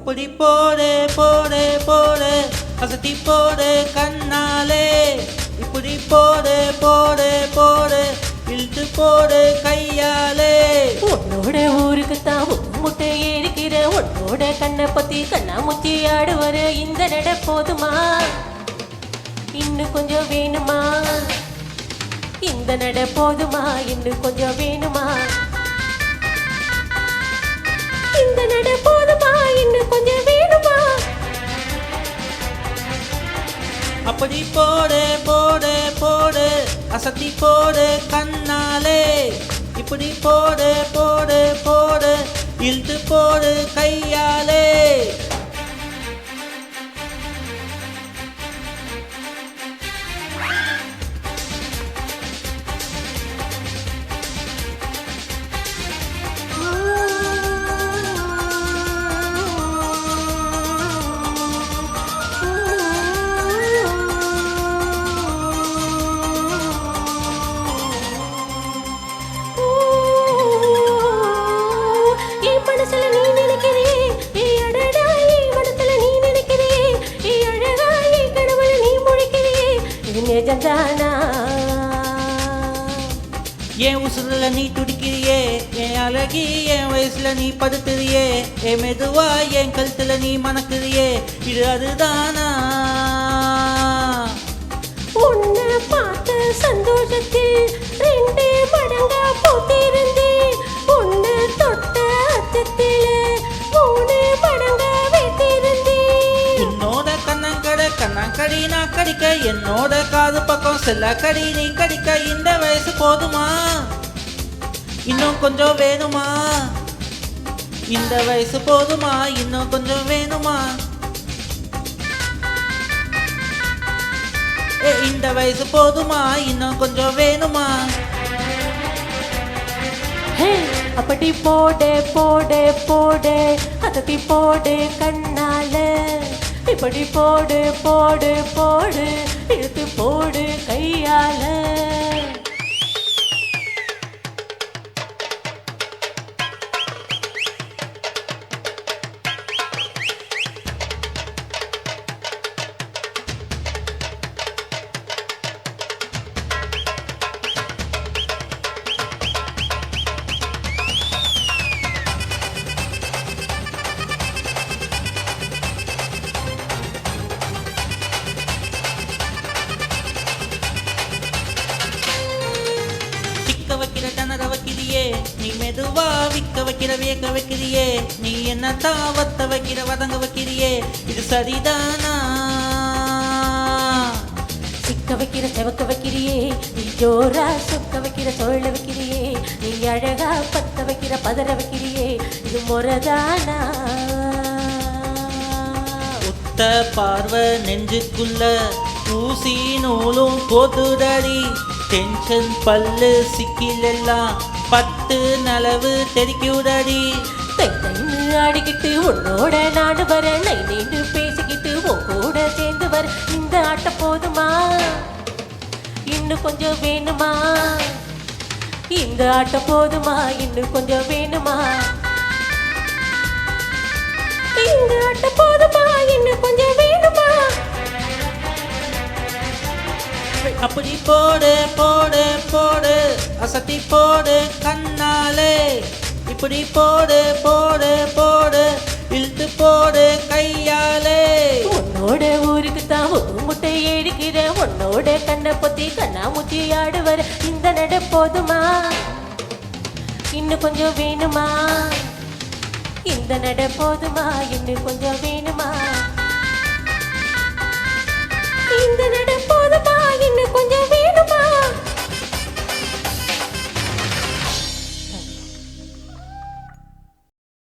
அப்படி போடு போடு போடு அசத்தி போடு கண்ணாலே இப்படி போடு போடு போடு இழுத்து போடு கையாலே உன்னோட ஊருக்கு தான் முட்டை ஏறிக்கிற உன்னோட கண்ணை பத்தி கண்ணாமூச்சி ஆடுவர இந்த நட போதுமா இன்னும் கொஞ்சம் வேணுமா இந்த நட போதுமா இன்னும் கொஞ்சம் வேணுமா இந்த நட போதுமா இன்னும் கொஞ்சம் வேணுமா அப்படி போடு போடு போடு அசத்தி போடு கண்ணாலே இப்படி போடு போடு போடு இழுத்து போடு கையாலே என் உசுரில் நீ துடிக்கிறியே என் அழகி என் வயசுல நீ படுத்துறியே என் மெதுவா என் கழுத்துல நீ மணக்குறியே இது அதுதானா உன்னை பார்த்த சந்தோஷத்தில் ரெண்டு மடங்கா போட்டிருந்தேன் உன்னை தொட்ட அச்சத்தில் மூணு மடங்கா வைத்திருந்தேன் உன்னோட கண்ணாங்கடி நான் கடிக்க என்னோட காது பக்கம் செல்ல கடி நீ கடிக்க இந்த வயசு போதுமா இன்னும் கொஞ்சம் வேணுமா இந்த வயசு போதுமா இன்னும் கொஞ்சம் வேணுமா இந்த வயசு போதுமா இன்னும் கொஞ்சம் வேணுமா அப்படி போடு போடு போடு அதத்தி போடு கண்ணால இப்படி போடு போடு போடு இழுத்து போடு கையால வைக்கிற கனர வைக்கிறியே நீ மெதுவா விக்க வைக்கிற வேக்க வைக்கிறியே நீ என்ன தாவத்த வைக்கிற வதங்க வைக்கிறியே இது சரிதானா சிக்க வைக்கிற செவக்க வைக்கிறியே நீ ஜோரா சுக்க வைக்கிற தொழில வைக்கிறியே நீ அழகா பத்த வைக்கிற பதற வைக்கிறியே இது முறதானா ஒத்த பார்வை நெஞ்சுக்குள்ள ஊசி நூலும் கோத்துடடி டென்ஷன் பல்லு சிக்கிலெல்லாம் பத்து நலவு தெறிக்குடடி ஆடிக்கிட்டு உன்னோட நாடு வர நை நீண்டு பேசிக்கிட்டு உன் கூட சேர்ந்து வர இந்த ஆட்ட போதுமா இன்னும் கொஞ்சம் வேணுமா இந்த ஆட்ட போதுமா இன்னும் கொஞ்சம் வேணுமா இந்த ஆட்ட போதுமா இன்னும் கொஞ்சம் வேணுமா அப்படி போடு போடு போடு அசத்தி போடு கண்ணாலே இப்படி போடு போடு போடு இழுத்து போடு கையாலே உன்னோட ஊருக்கு தான் முட்டை ஏறிக்கிற உன்னோட கண்ணை பொத்தி கண்ணாமூச்சி ஆடுவர இந்த நட போதுமா இன்னும் கொஞ்சம் வேணுமா இந்த நட போதுமா இன்னும் கொஞ்சம் வேணுமா